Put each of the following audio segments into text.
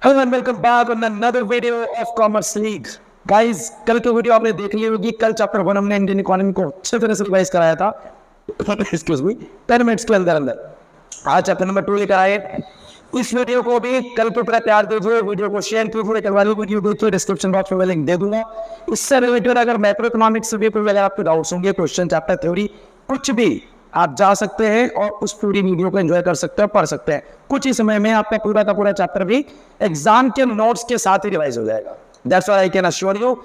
Hello and welcome back on another video of commerce league. Guys, कल की video आपने देख ली होगी। कल चैप्टर 1 हमने इंडियन इकोनॉमी को अच्छे तरह से रिवाइज कराया था एक्सक्यूज मी 10 मिनट्स के अंदर अंदर। आज चैप्टर नंबर 2 लेकर आए। इस वीडियो को भी कल को पूरा तैयार दीजिए, वीडियो को शेयर कीजिए, करवा लो वीडियो देखिए, डिस्क्रिप्शन बॉक्स में लिंक दे दूंगा। इससे रिलेटेड अगर मैक्रो इकोनॉमिक्स से भी कोई आपके डाउट्स होंगे, क्वेश्चन, चैप्टर, थ्योरी, कुछ भी, आप जा सकते हैं और उस पूरी वीडियो को एंजॉय कर सकते हैं, पढ़ सकते हैं। कुछ ही समय में आपका पूरा का पूरा चैप्टर भी एग्जाम के नोट्स के साथ ही रिवाइज हो जाएगा। That's why I can assure you.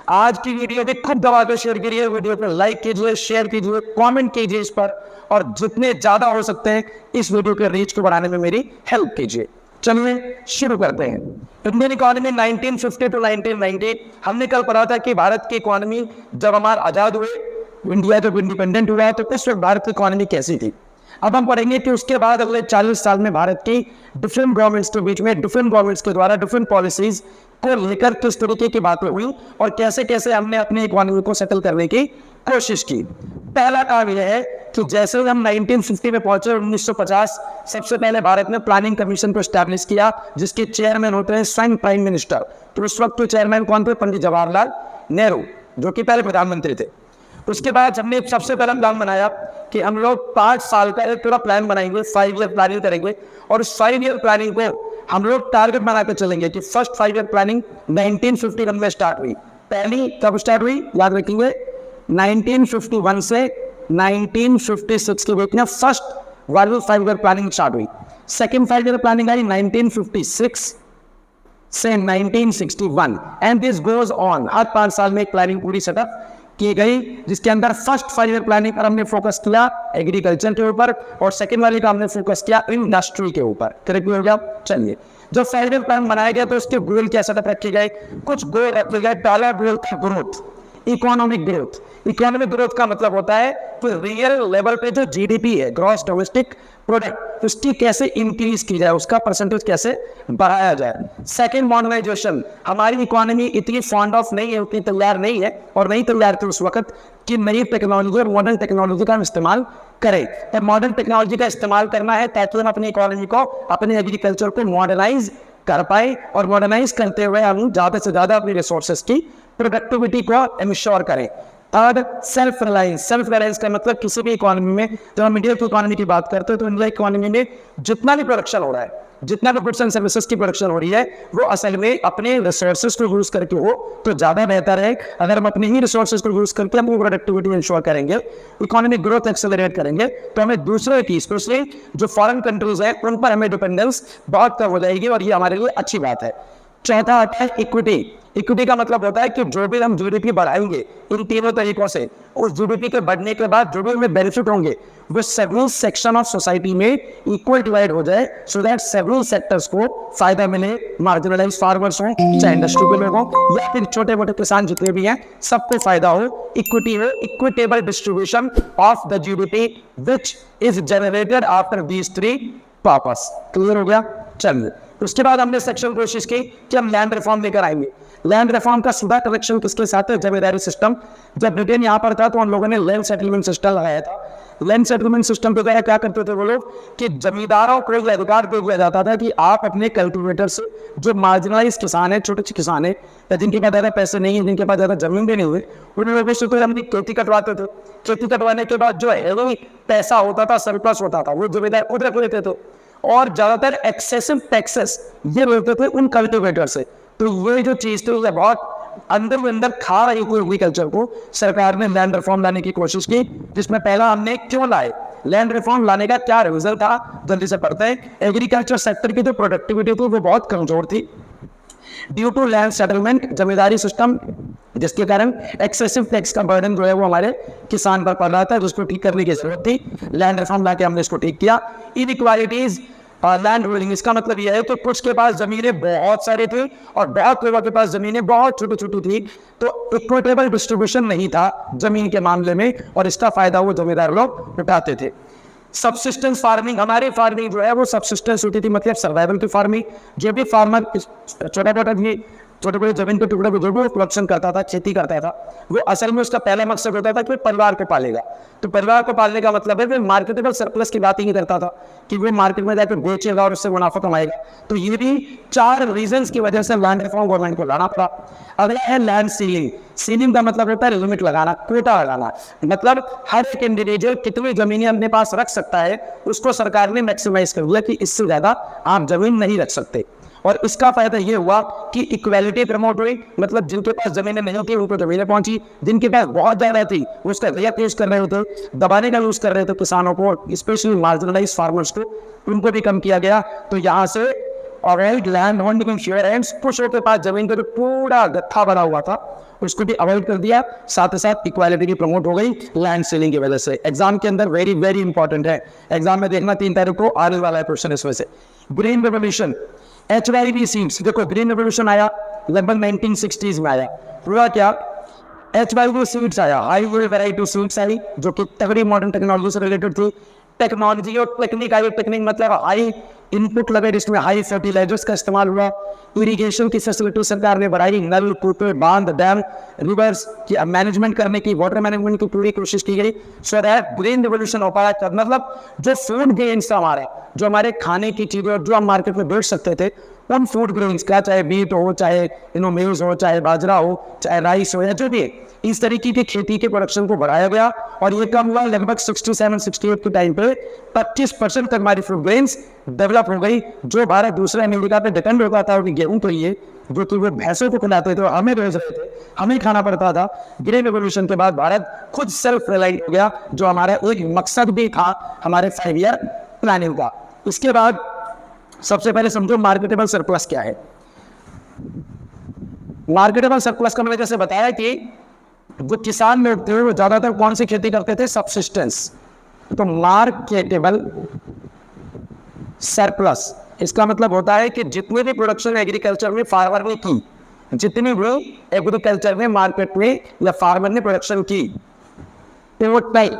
आज की वीडियो भी खूब दबा कर शेयर करिए, वीडियो पर लाइक कीजिए, शेयर कीजिए, कमेंट कीजिए इस पर, और जितने ज्यादा हो सकते हैं इस वीडियो के रीच को बढ़ाने में मेरी हेल्प कीजिए। चलिए शुरू करते हैं। Indian economy 1950 to 1990। हमने कल पढ़ा था कि भारत की इकोनॉमी जब हमारा आजाद हुए, इंडिया जब इंडिपेंडेंट हुआ है, तो उस वक्त भारत की इकोनॉमी कैसी थी। अब हम पढ़ेंगे कि उसके बाद अगले 40 साल में भारत की डिफरेंट गवर्नमेंट्स के बीच में, डिफरेंट गवर्नमेंट्स के द्वारा डिफरेंट पॉलिसीज को लेकर किस तरीके की बातें हुई और कैसे कैसे हमने अपनी इकोनॉमी को सेटल करने की कोशिश की। पहला काम यह है कि जैसे हम 1950 में पहुंचे, 1950 सबसे पहले भारत ने प्लानिंग कमीशन को स्टैब्लिश किया, जिसके चेयरमैन होते हैं स्वयं प्राइम मिनिस्टर। तो उस वक्त चेयरमैन कौन थे? पंडित जवाहरलाल नेहरू, जो कि पहले प्रधानमंत्री थे। उसके बाद हमने सबसे पहला प्लान बनाया कि हम लोग 5 साल का एक पूरा प्लान बनाएंगे, 5 ईयर प्लानिंग करेंगे, और उस 5 ईयर प्लानिंग को हम लोग टारगेट बनाकर चलेंगे कि फर्स्ट 5 ईयर प्लानिंग 1951 में स्टार्ट हुई। पहली कब स्टार्ट हुई याद रखेंगे, 1951 से 1956 के बीच में first world 5 year planning start हुई। सेकेंड 5 ईयर प्लानिंग आई 1956 से 1961 एंड दिस गोज ऑन। हर 5 साल में एक प्लानिंग पूरी सेटअप की गई, जिसके अंदर फर्स्ट 5 ईयर प्लानिंग पर हमने फोकस किया एग्रीकल्चर के ऊपर, और सेकंड वाले का हमने फोकस किया इंडस्ट्री के ऊपर। करेक्ट हो गया। चलिए, जो 5 ईयर प्लान बनाया गया तो उसके गोल क्या सेटअप रखे गए? कुछ गोल रखे गए। पहला गोल था growth, economic growth. Economic growth का मतलब होता है कि रियल लेवल पे जो जीडीपी है, ग्रॉस डोमेस्टिक प्रोडक्ट, उसकी कैसे इंक्रीज की जाए, उसका परसेंटेज कैसे बढ़ाया जाए। Second, modernisation. हमारी इकोनॉमी इतनी फॉन्ड ऑफ नहीं है, उतनी तैयार नहीं है, और नहीं तैयार थी उस वक्त कि नई टेक्नोलॉजी और मॉडर्न टेक्नोलॉजी का हम इस्तेमाल करें। तो मॉडर्न टेक्नोलॉजी का इस्तेमाल करना है ताकि हम अपनी इकोनॉमी को, अपने एग्रीकल्चर को मॉडर्नाइज कर पाए, और मॉडर्नाइज करते हुए हम ज़्यादा से ज़्यादा अपनी रिसोर्सेज की प्रोडक्टिविटी को इंश्योर करें। Third, self reliance. Self reliance का मतलब किसी भी इकोनॉमी में, जब हम इंडिया की इकोनॉमी की बात करते हैं, तो इंडिया इकोनॉमी में जितना भी प्रोडक्शन हो रहा है, जितना भी गुड्स एंड सर्विसेज की प्रोडक्शन हो रही है, वो असल में अपने रिसोर्सेज को यूज करके हो तो ज़्यादा बेहतर है। अगर हम अपने ही रिसोर्सेज को यूज करके अपनी प्रोडक्टिविटी इंश्योर करेंगे, इकोनॉमिक ग्रोथ एक्सेलरेट करेंगे, तो हमें दूसरे की, स्पेशली जो फॉरेन कंट्रीज हैं, उन पर हमें डिपेंडेंस बहुत कम हो जाएगी, और ये हमारे लिए अच्छी बात है। चौथा आता है इक्विटी। इक्विटी का मतलब होता है कि जो भी हम जीडीपी बढ़ाएंगे इन तीनों तरीकों से, उस जीडीपी के बढ़ने के बाद जो भी हमें बेनिफिट होंगे वो सेवरल सेक्शन ऑफ सोसाइटी में इक्वल डिवाइड हो जाए, सो दैट सेवरल सेक्टर्स को फायदा मिले। मार्जिनलाइज फार्मर्स हो, चाहे इंडस्ट्री के लोग हो, या फिर छोटे मोटे किसान जितने भी हैं, सबको फायदा हो। इक्विटी हो, equitable distribution of the GDP which is generated after these 3 purpose. Clear हो गया। चलिए, उसके बाद हमने सेक्शन कोशिश की कि हम लैंड रिफॉर्म लेकर आएंगे। लैंड रिफॉर्म का सीधा कनेक्शन किसके साथ है? जमींदारी सिस्टम। जब ब्रिटेन यहाँ पर था तो उन लोगों ने लैंड सेटलमेंट सिस्टम लगाया था। लैंड सेटलमेंट सिस्टम पे क्या करते थे वो लोग कि जमींदारों को अधिकार दे दिया जाता था कि आप अपने कल्टिवेटर से, जो मार्जिनलाइज किसान है, छोटे किसान है, या जिनके पास ज़्यादा पैसे नहीं है, जिनके पास ज़्यादा जमीन भी नहीं हुई, उन लोगों से तो अपनी खेती कटवाते थे। खेती कटवाने के बाद जो है वो पैसा होता था, सरप्लस होता था, वो जमींदार खुद रख लेते थे, और ज्यादातर एक्सेसिव टैक्सेस ये लेते थे उन कल्टिवेटर से। तो ये जो चीज थी उसे बहुत अंदर खा रही हुई एग्रीकल्चर को, सरकार ने लैंड रिफॉर्म लाने की कोशिश की, जिसमें पहला हमने क्यों लाए, लैंड रिफॉर्म लाने का क्या रीजन था, जल्दी से पढ़ते हैं। एग्रीकल्चर सेक्टर की जो प्रोडक्टिविटी थी वो बहुत कमजोर थी due to land settlement, zamindari system, जिसके कारण एक्सेसिव टैक्स का बर्डन जो है वो हमारे किसान पर पड़ रहा था, जिसको ठीक करने की जरूरत थी। लैंड रिफॉर्म लाके हमने इसको ठीक किया। इनइक्वालिटीज लैंड होल्डिंग, इसका मतलब यह है कि कुछ के पास जमीनें बहुत सारी थी और बहुत लोगों के पास जमीनें बहुत छोटी छोटी थी, तो इक्विटेबल डिस्ट्रीब्यूशन नहीं था जमीन के मामले में, और इसका फायदा वो जमींदार लोग उठाते थे। सबसिस्टेंस फार्मिंग, हमारी फार्मिंग जो है वो सबसिस्टेंस होती थी, मतलब सर्वाइवल की फार्मिंग। जो भी फार्मर छोटा छोटा भी छोटे बड़े जमीन के टुकड़े बुजुर्ग वो प्रोडक्शन करता था, खेती करता था, वो असल में उसका पहला मकसद होता था कि परिवार को पालेगा। तो परिवार को पालने का मतलब है वो मार्केटेबल सरप्लस की बात ही नहीं करता था कि वो मार्केट में जाकर बेचेगा और उससे मुनाफा कमाएगा। तो ये भी 4 रीजंस की वजह से लैंड रिफॉर्म गवर्नमेंट को लाना पड़ा। अगला है लैंड सीलिंग। सीलिंग का मतलब होता है लिमिट लगाना, कोटा लगाना, मतलब हर एक इंडिविजुअल कितनी जमीनें अपने पास रख सकता है उसको सरकार ने मैक्सिमाइज कर दिया कि इससे ज्यादा आप जमीन नहीं रख सकते। और इसका फायदा ये हुआ कि इक्वालिटी प्रमोट हुई, मतलब जिनके पास जमीनें नहीं थी उनको जमीनें पहुंची, जिनके पास बहुत ज्यादा थी वो उसका रेट यूज कर रहे थे, दबाने का यूज कर रहे थे किसानों को, स्पेशली मार्जिनलाइज फार्मर्स को, उनको भी कम किया गया। तो यहाँ से avoid land holding share hands, कुछ के पास जमीन का जो पूरा गत्था बना हुआ था उसको भी अवॉइड कर दिया। साथ ही साथ इक्वालिटी भी प्रमोट हो गई लैंड सेलिंग की वजह से। एग्जाम के अंदर वेरी वेरी इंपॉर्टेंट है, एग्जाम में देखना 3 तारीख को आने वाला है क्वेश्चन इसमें से। ग्रीन रेवोल्यूशन, HYV सीड्स, देखो ग्रीन रेवोल्यूशन आया लगभग 1960s में आया। हुआ क्या, HYV सीड्स आया, हाई वैरायटी सीड्स आई जो कि तगड़ी मॉडर्न टेक्नोलॉजी से रिलेटेड थी। टेक्नोलॉजी और टेक्निक आई, टेक्निक मतलब हाई इनपुट लगे जिसमें हाई फर्टिलाइजर्स का इस्तेमाल हुआ। इरिगेशन की फैसिलिटी सरकार ने बढ़ाई, नल कूपे बांध डैम रिवर्स की मैनेजमेंट करने की, वाटर मैनेजमेंट की पूरी कोशिश की गई। सो दैट ग्रीन रिवोल्यूशन हो पाया। मतलब जो फूड गेन्स हमारा, जो हमारे खाने की चीजें जो हम मार्केट में बेच सकते थे उन फूड ग्रेन्स का, चाहे बीट हो, चाहे मेज हो, चाहे बाजरा हो, चाहे राइस हो या जो भी, इस तरीके की खेती के प्रोडक्शन को बढ़ाया गया। और ये कम हुआ लगभग 67-68 के टाइम पे 25% तक हमारी फूड ग्रेन्स डेवलप हो गई। जो भारत दूसरे अमेरिका पे डिपेंड होता था उनकी गेहूं तो ये जो कि वो भैंसों को खिलाते थे हमें भेज रहे थे, हमें खाना पड़ता था। ग्रीन रेवोल्यूशन के बाद भारत खुद सेल्फ रिलायंट हो गया, जो हमारा एक मकसद भी था हमारे 5 ईयर प्लानिंग का। इसके बाद सबसे पहले समझो मार्केटेबल सरप्लस क्या है। मार्केटेबल सरप्लस का मैंने जैसे बताया कि जो किसान लोग थे वो ज्यादातर कौन सी खेती करते थे, सबसिस्टेंस। तो मार्केटेबल सरप्लस इसका मतलब होता है कि जितनी भी प्रोडक्शन एग्रीकल्चर में फार्मर ने की, जितनी भी एग्रीकल्चर में मार्केट में या फार्मर ने प्रोडक्शन की, टोटल,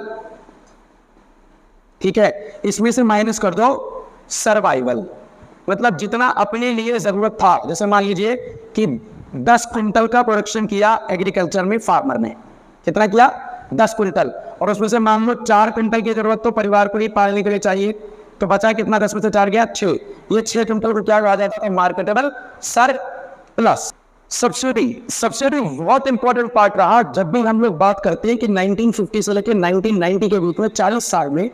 ठीक है, इसमें से माइनस कर दो सर्वाइवल, मतलब जितना अपने लिए जरूरत था। जैसे मान लीजिए कि 10 क्विंटल का प्रोडक्शन किया एग्रीकल्चर में फार्मर ने, कितना किया, 10 क्विंटल, और उसमें से मान लो 4 क्विंटल की जरूरत तो परिवार को ही पालने के लिए चाहिए, तो बचा कितना, 10 में से 4 गया 6। ये 6 क्विंटल को क्या कहा जाता है, मार्केटेबल सरप्लस। सब्सिडी बहुत इंपॉर्टेंट पार्ट रहा। जब भी हम लोग बात करते हैं कि 1950 से लेकर 1990 के बीच में 40 साल में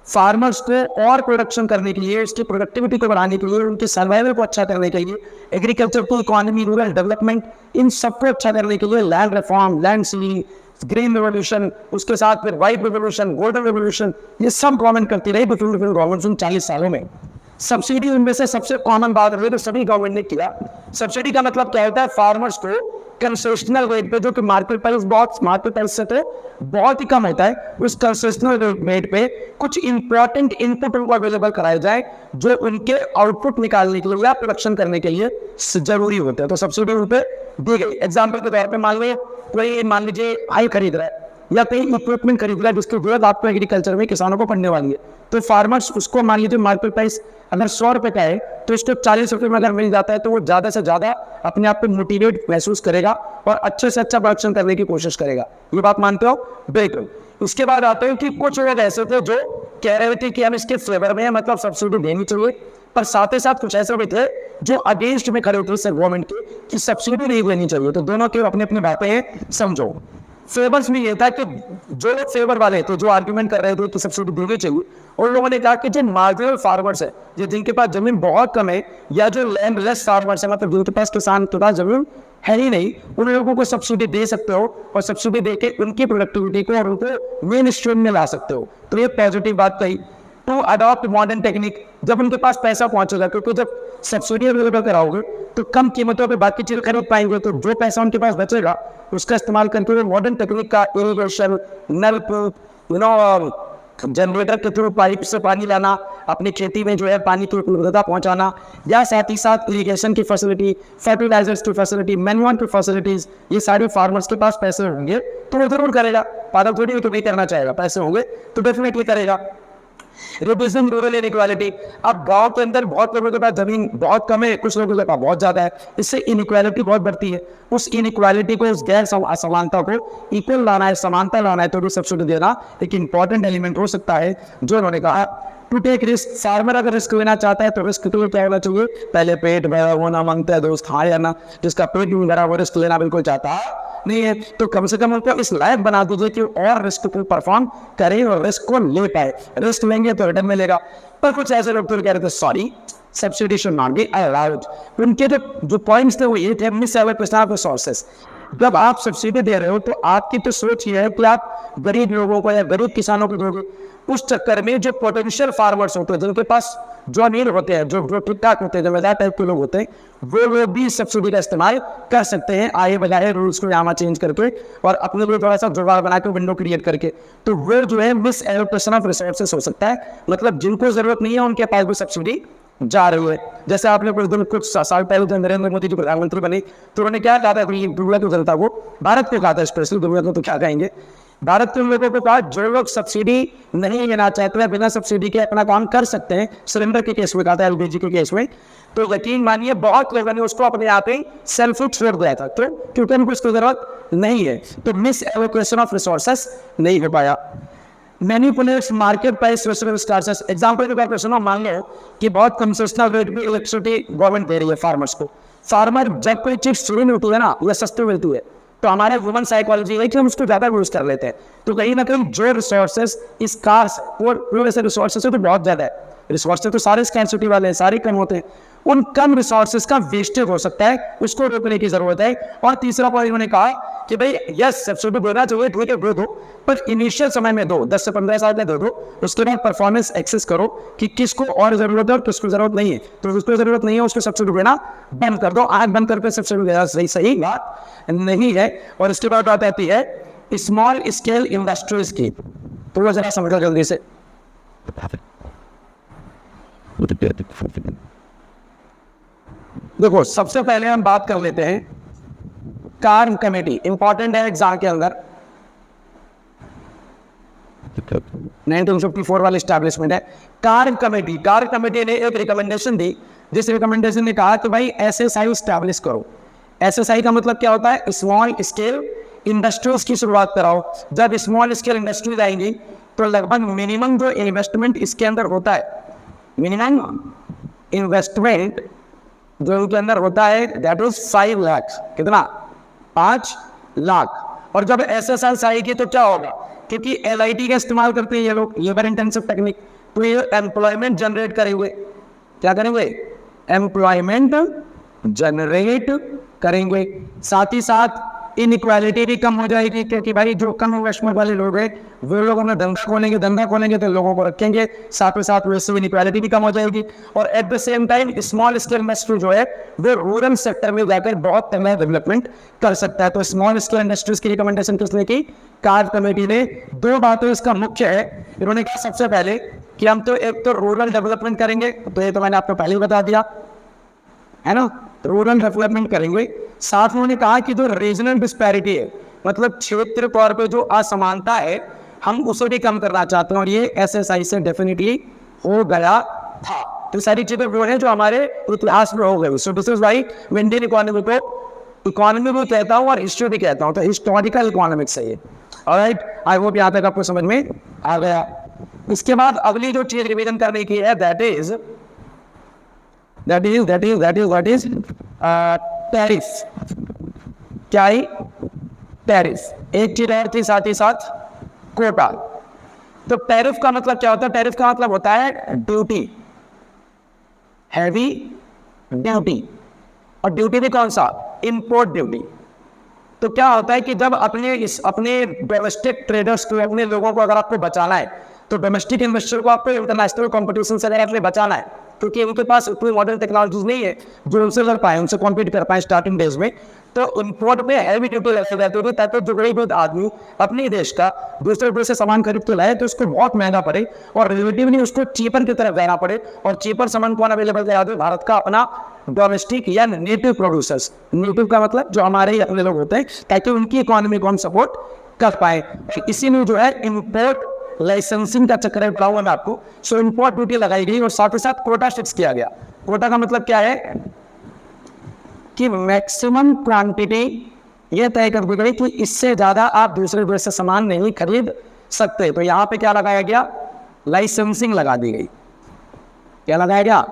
फार्मर्स को और प्रोडक्शन करने के लिए, इसकी प्रोडक्टिविटी को बढ़ाने के लिए, उनके सर्वाइवल को अच्छा करने के लिए, एग्रीकल्चर को, इकोनॉमी, रूरल डेवलपमेंट, इन सबको अच्छा करने के लिए land reform, land ceiling, green revolution, उसके साथ फिर व्हाइट रेवोल्यूशन, गोल्डन रेवोल्यूशन, ये सब गवर्नमेंट करती रही डिफरेंट गवर्नमेंट उन 40 सालों में। सब्सिडी उनमें से सबसे कॉमन बात रही तो सभी गवर्नमेंट ने किया। सब्सिडी का मतलब क्या होता है, फार्मर्स को कंसेशनल रेट पे, जो कि मार्केट प्राइस से तो बहुत ही कम होता है, उस कंसेशनल रेट पे कुछ इंपॉर्टेंट इनपुट उनको अवेलेबल कराए जाए जो उनके आउटपुट निकालने के लिए या प्रोडक्शन करने के लिए जरूरी होते हैं। तो सब्सिडी उन पे दी गई। एग्जाम्पल के तौर पर मान लीजिए हाई खरीद रहा है या कहीं इक्विपमेंट खरीद रहा है जिसकी जरूरत आपको एग्रीकल्चर में किसानों को पड़ने वाली है, तो फार्मर्स उसको मान लीजिए मार्केट प्राइस अगर 100 रुपये का है तो इसको 40 रुपये में अगर मिल जाता है तो वो ज़्यादा से ज़्यादा अपने आप पे मोटिवेट महसूस करेगा और अच्छे से अच्छा प्रोडक्शन करने की कोशिश करेगा। ये बात मानते हो, बिल्कुल। उसके बाद आते हैं कि कुछ लोग ऐसे थे जो कह रहे थे कि हम इसके फेवर में हैं, मतलब सब्सिडी देनी चाहिए, पर साथ ही साथ कुछ ऐसे भी थे जो अगेंस्ट में खड़े होते गवर्नमेंट के कि सब्सिडी नहीं देनी चाहिए। तो दोनों के अपने अपने बातें हैं, समझो। फेवर्स में ये था कि जो लोग फेवर वाले थे, जो आर्ग्यूमेंट कर रहे थे कि सब्सिडी देनी चाहिए, उन लोगों ने कहा कि जो मार्जिनल फार्मर्स है, जिनके पास जमीन बहुत कम है, या जो लैंडलेस फार्मर्स है, मतलब जिनके पास किसान के पास जमीन है ही नहीं, उन लोगों को सब्सिडी दे सकते हो और सब्सिडी देके उनकी प्रोडक्टिविटी को और उनको मेन स्ट्रीम में ला सकते हो। तो ये पॉजिटिव बात कही। टू अडॉप्ट मॉडर्न टेक्निक, जब उनके पास पैसा पहुंचेगा, क्योंकि जब सब्सिडी अवेलेबल कराओगे तो कम कीमतों पे बाकी चीजें खरीद पाएंगे, तो जो पैसा उनके पास बचेगा उसका इस्तेमाल करके मॉडर्न टेक्निक का इरिगेशन, नल, जनरेटर के थ्रू पाइप से पानी लाना, अपनी खेती में जो है पानी की उपलब्धता पहुंचाना, या साथ ही साथ इरिगेशन की फैसिलिटी, फर्टिलाइजर्स की फैसिलिटी, मैन्योर की फैसिलिटीज, ये सारे फार्मर्स के पास पैसे होंगे तो वो जरूर करेगा। पागल थोड़ी तो नहीं करना चाहेगा, पैसे होंगे तो डेफिनेटली करेगा। Reducing rural inequality. अब गांव के अंदर बहुत लोगों के पास जमीन बहुत कम है, कुछ लोगों के पास बहुत ज्यादा है, इससे इनइक्वालिटी बहुत बढ़ती है। उस इनइक्वालिटी को, उस गैर असमानता को इक्वल लाना है, समानता लाना है, तो भी सब्सिडी देना एक इंपॉर्टेंट एलिमेंट हो सकता है। जो उन्होंने कहा टू टेक रिस्क, फार्मर अगर रिस्क लेना चाहता है तो रिस्क तो क्या होना चाहिए, पहले पेट भरा होना मांगता है दोस्त, हाँ या ना। जिसका पेट नहीं भरा वो रिस्क लेना बिल्कुल चाहता नहीं है, तो कम से कम उनको इस लायक बना दीजिए कि और रिस्क को परफॉर्म करे और रिस्क को ले पाए। रिस्क लेंगे तो रिटर्न मिलेगा। पर कुछ ऐसे लोग तो कह रहे थे sorry subsidy should not be allowed. उनके जो पॉइंट्स थे वो ये थे, मिस एलोकेशन ऑफ रिसोर्सेज। जब आप सब्सिडी दे रहे हो तो आपकी तो सोच ये है कि आप गरीब लोगों को या गरीब किसानों को दोगे। उस चक्कर में जो पोटेंशियल फार्मर्स होते हैं, जिनके पास जो अमीर होते हैं, जो ठीक ठाक होते हैं, जो मजा टाइप के लोग होते हैं, वो भी सब्सिडी का इस्तेमाल कर सकते हैं आए बजाय रूल्स को यहाँ चेंज करके और अपने लिए थोड़ा सा जुगाड़ बना के विंडो क्रिएट करके। तो वो जो है मिस एलोकेशन ऑफ रिसोर्सेस हो सकता है, मतलब जिनको जरूरत नहीं है उनके पास भी सब्सिडी जा रहे हुए। जैसे आपने कुछ साल पहले जब नरेंद्र मोदी जी प्रधानमंत्री बने तो उन्होंने क्या कहा था दुनिया की जनता को, भारत को कहा था, स्पेशली दुनिया को तो क्या कहेंगे, भारत के लोगों को कहा जो लोग सब्सिडी नहीं लेना चाहते हैं बिना सब्सिडी के अपना काम कर सकते हैं। सिलेंडर के केस में कहा था, एलपीजी के केस में, तो यकीन मानिए बहुत लोगों ने उसको अपने आप ही सेल्फ छोड़ दिया था, तो क्योंकि उनको इसकी जरूरत नहीं है। तो मिस एलोकेशन ऑफ रिसोर्सेस नहीं हो पाया। मैनिपुलेट्स मार्केट प्राइस स्टार्सेस। एग्जाम्पल के तौर पर सुनो, मान लो कि बहुत कंसेशनल रेट में इलेक्ट्रिसिटी गवर्नमेंट दे रही है फार्मर्स को। फार्मर जब कोई चीज फ्री मिलती है ना, वह सस्ती मिलती है, तो हमारे ह्यूमन साइकोलॉजी है कि हम उसको ज़्यादा यूज कर लेते हैं। तो कहीं ना कहीं जो रिसोर्सेज स्कार्स और वैसे रिसोर्सेज तो बहुत ज़्यादा है, रिसोर्सेज तो सारे स्कैर्सिटी वाले हैं, सारे कम होते हैं, उन कम रिसोर्सेज का वेस्टेज हो सकता है, उसको रोकने की जरूरत है। और तीसरा पॉइंट उन्होंने कहा कि भाई यस सब्सिडी देना चाहिए, ठीक है दे दो, पर इनिशियल समय में दो, 10 से 15 साल में दे दो, उसके बाद परफॉर्मेंस एक्सेस करो कि किसको और जरूरत है और किसको जरूरत नहीं है। तो जिसको जरूरत नहीं है उसको सब्सिडी देना बंद कर दो। आँख बंद करके सब्सिडी देना सही बात नहीं है। और इसके बाद बात आती है स्मॉल स्केल इंडस्ट्रीज की, तो वो जरा समझो जल्दी से। देखो सबसे पहले हम बात कर लेते हैं कार्म कमेटी, इंपॉर्टेंट है एग्जाम के अंदर, 1954 वाली स्टैब्लिशमेंट है कार्म कमेटी। कार्म कमेटी ने एक रिकमेंडेशन दी, जिस रिकमेंडेशन ने कहा कि भाई एसएसआई स्टैब्लिश करो। एसएसआई का मतलब क्या होता है, स्मॉल स्केल इंडस्ट्रीज की शुरुआत कराओ। जब स्मॉल स्केल इंडस्ट्रीज आएंगी तो लगभग मिनिमम जो इन्वेस्टमेंट इसके अंदर होता है, मिनिमम इन्वेस्टमेंट जो उनके अंदर होता है दैट इज 5 लाख। कितना? 5 लाख। और जब एसएसएल आएगी तो क्या होगा, क्योंकि एलआईटी का इस्तेमाल करते हैं ये लोग, लेबर इंटेंसिव टेक्निक, तो ये एम्प्लॉयमेंट जनरेट करेंगे। क्या करेंगे? एम्प्लॉयमेंट जनरेट करेंगे। साथ ही साथ इनइक्वालिटी भी कम हो जाएगी, क्योंकि भाई जो कम इन्वेस्टमेंट वाले लोग हैं वो लोग अपना धंधा खोलेंगे तो लोगों को रखेंगे, साथ में साथ वैसे इनइक्वालिटी भी कम हो जाएगी। और at the same time small scale industry जो है वो रूरल सेक्टर में जाकर बहुत तगड़ा डेवलपमेंट कर सकता है। तो स्मॉल स्केल इंडस्ट्रीज की रिकमेंडेशन किसने की? कार्य कमेटी ने। 2 बातें इसका मुख्य है। इन्होंने कहा सबसे पहले कि हम तो एक तो रूरल डेवलपमेंट करेंगे, तो ये तो मैंने आपको पहले ही बता दिया है ना, रूरल डेवलपमेंट करेंगे। साथ में उन्होंने कहा कि जो रीजनल डिस्पैरिटी है, मतलब क्षेत्र तौर पे जो असमानता है, हम उसे भी कम करना चाहते हैं, और ये एसएसआई से डेफिनेटली हो गया था। तो सारी चीजें वो है जो हमारे इतिहास में हो गई। So this is why Indian economy को इकोनॉमी भी कहता हूँ और हिस्ट्री भी कहता हूँ, तो हिस्टोरिकल इकोनॉमिक्स है ये। ऑलराइट, आई होप यहाँ तक आपको समझ में आ गया। इसके बाद अगली जो चीज रिवीजन करने की है दैट इज टैरिफ। क्या है? टैरिफ। एक चीज और थी साथ ही साथ कोटा। तो टैरिफ का मतलब क्या होता है? टैरिफ का मतलब होता है ड्यूटी, हैवी ड्यूटी। और ड्यूटी भी कौन सा? Import duty. तो क्या होता है कि जब अपने डोमेस्टिक ट्रेडर्स को, अपने लोगों को अगर आपको बचाना है, तो डोमेस्टिक इन्वेस्टर को आपको इंटरनेशनल कंपटीशन से अपने बचाना है, क्योंकि उनके पास उतनी मॉडर्न टेक्नोलॉजीज नहीं है जो उनसे लड़ पाए, उनसे कॉम्पीट कर पाए स्टार्टिंग डेज में। तो इंपोर्ट में हैवी ड्यूटी लगते रहते थे, ताकि जो गरीब आदमी अपने देश का दूसरे देश से सामान खरीद के लाए तो उसको बहुत महंगा पड़े और रिलेटिवली उसको चीपर की तरफ रहना पड़े। और चीपर सामान कौन अवेलेबल करा दे? भारत का अपना डोमेस्टिक या नेटिव प्रोड्यूसर्स। नेटिव का मतलब जो हमारे ही अपने लोग होते हैं, ताकि उनकी इकोनॉमी को हम सपोर्ट कर पाए। इसी में जो है इम्पोर्ट लाइसेंसिंग का चक्कर है बताऊंगा मैं आपको। सो इंपोर्ट ड्यूटी लगाई गई और साथ ही साथ कोटा फिक्स किया गया। कोटा का मतलब क्या है कि मैक्सिमम क्वांटिटी ये तय कर दी गई कि इससे ज्यादा आप दूसरे देश से सामान नहीं खरीद सकते। तो यहाँ पे क्या लगाया गया, लाइसेंसिंग लगा दी गई। क्या लगाया गया,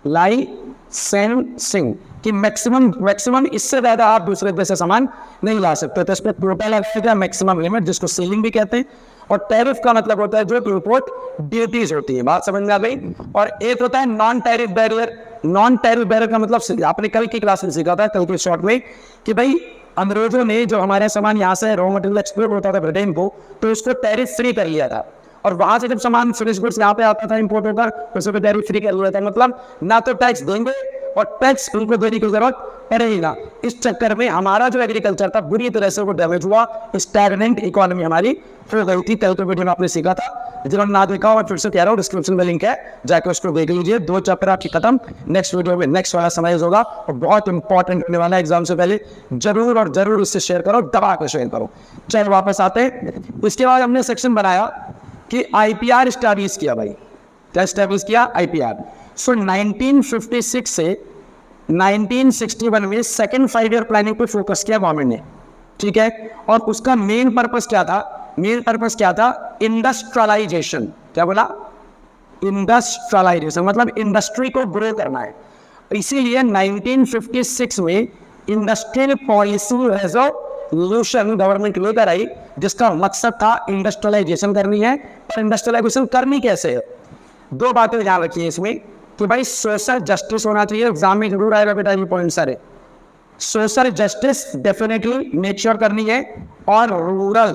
लाइसेंसिंग, कि मैक्सिमम इससे ज्यादा आप दूसरे देश से सामान नहीं ला सकते। तो इस पर टोटल लगाया गया मैक्सिमम लिमिट, जिसको सीलिंग भी कहते हैं। और टैरिफ का मतलब होता है जो इंपोर्ट ड्यूटीज होती है, बात समझ में आ गई। और एक होता है non tariff barrier. Non tariff barrier का मतलब आपने कल की क्लास में सीखा था, कल के शॉर्ट में, कि भाई अंग्रेजों ने जो हमारे सामान यहाँ से रॉ मटेरियल एक्सपोर्ट होता था ब्रिटेन को, तो इसको टैरिफ फ्री कर लिया था। और वहां से जब सामान फिनिश गुड्स यहाँ पे आता था इंपोर्ट होता, तो उसको टैरिफ फ्री कर लिया था। मतलब ना तो टैक्स देंगे और टैक्स उनको देने की जरूरत पड़ेगी ना। इस चक्कर में हमारा जो एग्रीकल्चर था बुरी तरह से वो डैमेज हुआ, स्टैग्नेंट इकोनॉमी हमारी हो गई थी। कल के वीडियो में आपने सीखा था, जिन्होंने ना देखा हो फिर से कह रहा हूँ, डिस्क्रिप्शन में लिंक है, जाकर उसको देख लीजिए। 2 चैप्टर आपकी खत्म। नेक्स्ट वीडियो में नेक्स्ट वाला समराइज होगा और बहुत इंपॉर्टेंट होने वाला है एग्जाम से पहले। जरूर और जरूर उससे शेयर करो, दबा कर शेयर करो। चलो वापस आते हैं। उसके बाद हमने सेक्शन बनाया कि आईपीआर स्टैब्लिश किया। भाई क्या स्टैब्लिश किया, आईपीआर। सो 1956 से 1961 में सेकेंड 5 ईयर प्लानिंग पे फोकस किया गवर्नमेंट ने, ठीक है। और उसका मेन पर्पस क्या था, मेन पर्पस क्या था, इंडस्ट्रियलाइजेशन। क्या बोला, इंडस्ट्रियलाइजेशन, मतलब इंडस्ट्री को ग्रो करना है। इसीलिए 1956 में इंडस्ट्रियल पॉलिसी रेजोल्यूशन गवर्नमेंट लेकर आई, जिसका मकसद था इंडस्ट्रियलाइजेशन करनी है। पर इंडस्ट्रियलाइजेशन करनी कैसे है, 2 बातें ध्यान रखिए इसमें कि भाई सोशल जस्टिस होना चाहिए। एग्जाम में जरूर आएगा बेटा ये पॉइंट सारे। Social justice definitely make sure करनी है, और रूरल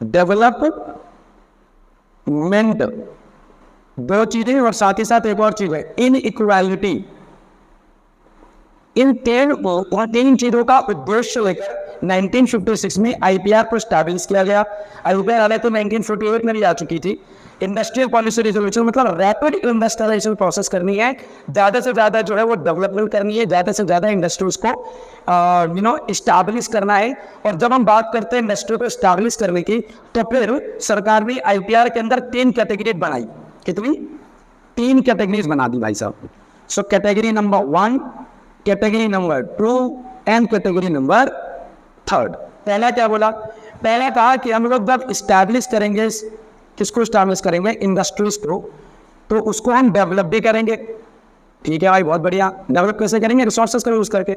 डेवलपमेंट, 2 चीजें। और साथ ही साथ एक और चीज है, इनइक्वालिटी। इन 3 चीजों का उद्देश्य लेकर 1956 में आईपीआर को स्टैब्लिश किया गया। आईपीआर आने तो 1948 में भी आ चुकी थी। इंडस्ट्रियल पॉलिसी रिजोल्यूशन मतलब रैपिड इंडस्ट्रियलाइजेशन प्रोसेस करनी है, ज़्यादा से ज़्यादा जो है वो डेवलपमेंट करनी है, ज़्यादा से ज़्यादा इंडस्ट्रीज को इस्टेब्लिश करना है। और जब हम बात करते हैं इंडस्ट्री को इस्टेब्लिश करने की, तो फिर सरकार ने आईपीआर के अंदर 3 कैटेगरी बनाई। कितनी, 3 कैटेगरीज बना दी भाई साहब। So category number 1, category number 2 and category number 3। पहला क्या बोला, पहला कहा कि हम लोग जब इस्टेब्लिश करेंगे, किसको इस्टेब्लिश करेंगे, इंडस्ट्रीज को, तो उसको हम डेवलप भी करेंगे। ठीक है भाई, बहुत बढ़िया। डेवलप कैसे करेंगे, रिसोर्सेज का यूज करके।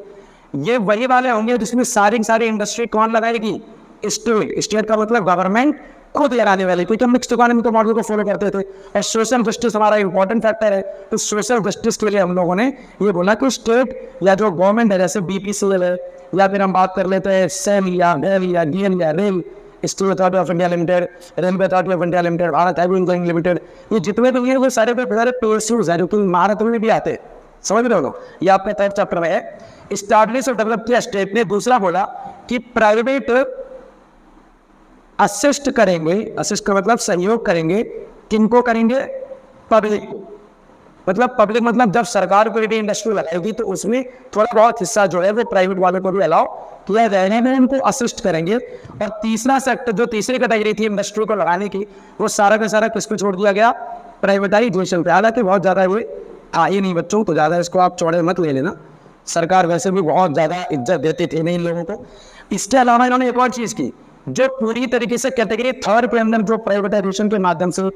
ये वही वाले होंगे जिसमें सारी इंडस्ट्री कौन लगाएगी, स्टेट। स्टेट का मतलब गवर्नमेंट खुद लगाने वाली, क्योंकि हम मिक्स्ड इकोनॉमी के मॉडल को फॉलो करते थे। और सोशल जस्टिस हमारा इंपॉर्टेंट फैक्टर है, तो सोशल जस्टिस के लिए हम लोगों ने ये बोला कि स्टेट या जो गवर्नमेंट है, जैसे बीपीसीएल है, या फिर हम बात कर लेते हैं सेल या रेल या डीएल या rail, steel authority of India limited, railway authority of India limited, Bharat heavy engineering limited, ये जितने भी हैं वो सारे PSUs हैं जो कि महारत में भी आते हैं। समझ रहे हो, ये आपके 3rd चैप्टर में है। स्टैब्लिश और डेवलप किया स्टेट ने। दूसरा बोला कि प्राइवेट असिस्ट करेंगे, असिस्ट का मतलब सहयोग करेंगे। किनको करेंगे, पब्लिक। मतलब पब्लिक मतलब जब सरकार कोई भी इंडस्ट्री लगाएगी तो उसमें थोड़ा बहुत हिस्सा जो है वो प्राइवेट वाले को भी अलाउ किया जाएगा, में उनको असिस्ट करेंगे। और तीसरा सेक्टर, जो तीसरी कैटेगरी थी इंडस्ट्री को लगाने की, वो सारा का सारा किस पे छोड़ दिया गया, प्राइवेटाइजेशन पे। हालांकि बहुत ज़्यादा हुए ये नहीं बच्चों, तो ज़्यादा इसको आप चौड़े मत ले लेना, सरकार वैसे भी बहुत ज़्यादा इज्जत देती थी नहीं इन लोगों को। इसके अलावा इन्होंने एक और चीज़ की, जो पूरी तरीके से कैटेगरी 3rd के अंदर जो प्राइवेटाइजेशन के माध्यम से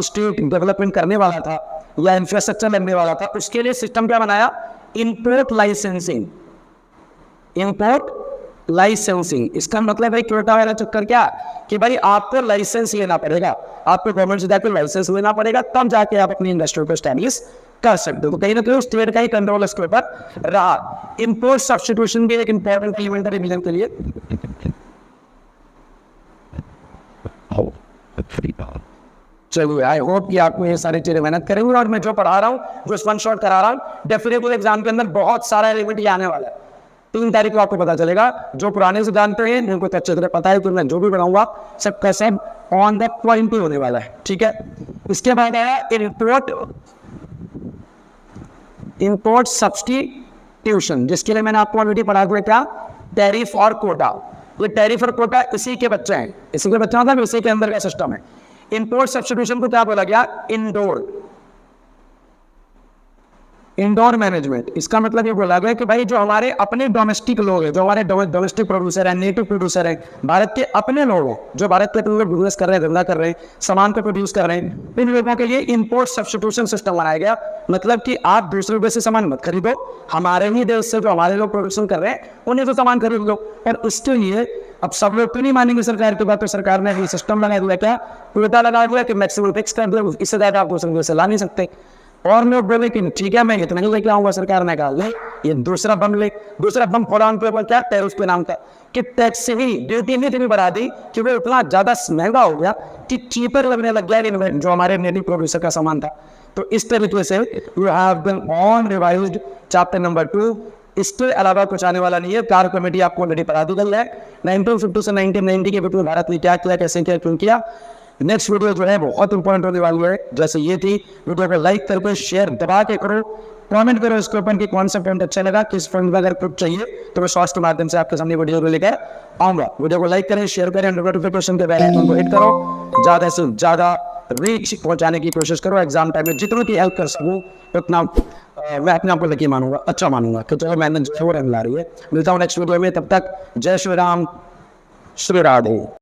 स्टेट डेवलपमेंट करने वाला था या इंफ्रास्ट्रक्चर लगने वाला था, उसके लिए सिस्टम क्या बनाया, इंपोर्ट लाइसेंसिंग। इंपोर्ट लाइसेंसिंग, इसका मतलब है छोटा वाला चक्कर क्या, कि भाई आपको लाइसेंस लेना पड़ेगा, आपको गवर्नमेंट से जाकर लाइसेंस लेना पड़ेगा, तब जाके आप अपनी इंडस्ट्री को एस्टैब्लिश कर सकते हो। तो कहीं ना कहीं स्टेट का ही कंट्रोल इसके ऊपर रहा। इंपोर्ट सब्स्टिट्यूशन भी एक इंपॉर्टेंट एलिमेंट है रिवीजन के लिए। चलो आई होप कि आपको ये सारी चीजें मेहनत करेंगे, और मैं जो पढ़ा रहा हूँ, जो वन शॉट करा रहा हूँ, डेफिनेटली एग्जाम के अंदर बहुत सारा एलिमेंट ही आने वाला है। 3 तारीख को आपको पता चलेगा। जो पुराने से जानते हैं उनको तो अच्छे तरह पता है कि मैं जो भी पढ़ाऊंगा सब कैसे ऑन द पॉइंट ही होने वाला है। ठीक है, इसके बाद है इंपोर्ट सब्स्टिट्यूशन, जिसके लिए मैंने आपको ऑलरेडी पढ़ा दिया क्या, टैरिफ और कोटा। ये टैरिफ और कोटा इसी के बच्चे हैं, इसी के बच्चा था, इसी के अंदर का सिस्टम है। इंपोर्ट सब्स्टिट्यूशन को क्या बोला गया? Indoor management. इसका मतलब ये बोला गया कि भाई जो हमारे अपने डोमेस्टिक लोग हैं, जो हमारे डोमेस्टिक प्रोड्यूसर हैं, नेटिव प्रोड्यूसर हैं, भारत के अपने लोग हैं, जो भारत के बिजनेस कर रहे हैं, धंधा कर रहे हैं, सामान को प्रोड्यूस कर रहे हैं, इन लोगों के लिए इंपोर्ट सब्स्टिट्यूशन सिस्टम बनाया गया। मतलब कि आप दूसरे देश से सामान मत खरीदो, हमारे ही देश से जो हमारे लोग प्रोडक्शन कर रहे हैं उन्हें तो सामान खरीद लो। और उसके लिए अब सब लोग तो नहीं मानेंगे सरकार की बात, तो सरकार ने ये सिस्टम लगाया हुआ, क्या उल्टा लगाया हुआ है कि मैक्सिमम फिक्स कर दो, इससे ज़्यादा आप दूसरे देश से ला नहीं सकते। और लोग बोले कि ठीक है मैं इतना ही लेके आऊंगा, सरकार ने कहा नहीं, ये दूसरा बम फौलान पे क्या टैरिफ पे नाम था कि टैक्स से ही ड्यूटी नहीं इतनी बढ़ा दी कि वो इतना ज़्यादा महंगा हो गया कि चीपर लगने लग गया जो हमारे नेटिव प्रोड्यूसर का सामान था। तो इस तरीके से we have been on revised chapter number 2। इसके अलावा कुछ आने वाला नहीं है। कार्य कमेटी आपको ऑलरेडी पढ़ा दी गई है। 1950 से 1990 के बीच में भारत ने क्या किया, कैसे किया, क्यों किया। नेक्स्ट वीडियो जो है बहुत इंपॉर्टेंट होने वाली है। जैसे ये थी, वीडियो को लाइक करके शेयर दबा के करो, कमेंट करो इसके ऊपर कि कौन सा पॉइंट अच्छा लगा, किस पॉइंट में अगर कुछ चाहिए तो मैं शॉर्ट्स के माध्यम से आपके सामने वीडियो को लेकर आऊंगा। वीडियो को लाइक करें, शेयर करें, नोटिफिकेशन के बेल आइकन को हिट करो, ज़्यादा से ज़्यादा रीच पहुंचाने की कोशिश करो। एग्जाम टाइम में जितनी की हेल्प कर सकूँ उतना मैं अपने आप को लकी मानूंगा, अच्छा मानूंगा कि चलो मेहनत जो है वो रंग ला रही है। मिलता हूँ नेक्स्ट वीडियो में, तब तक जय श्री राम, श्री राधे।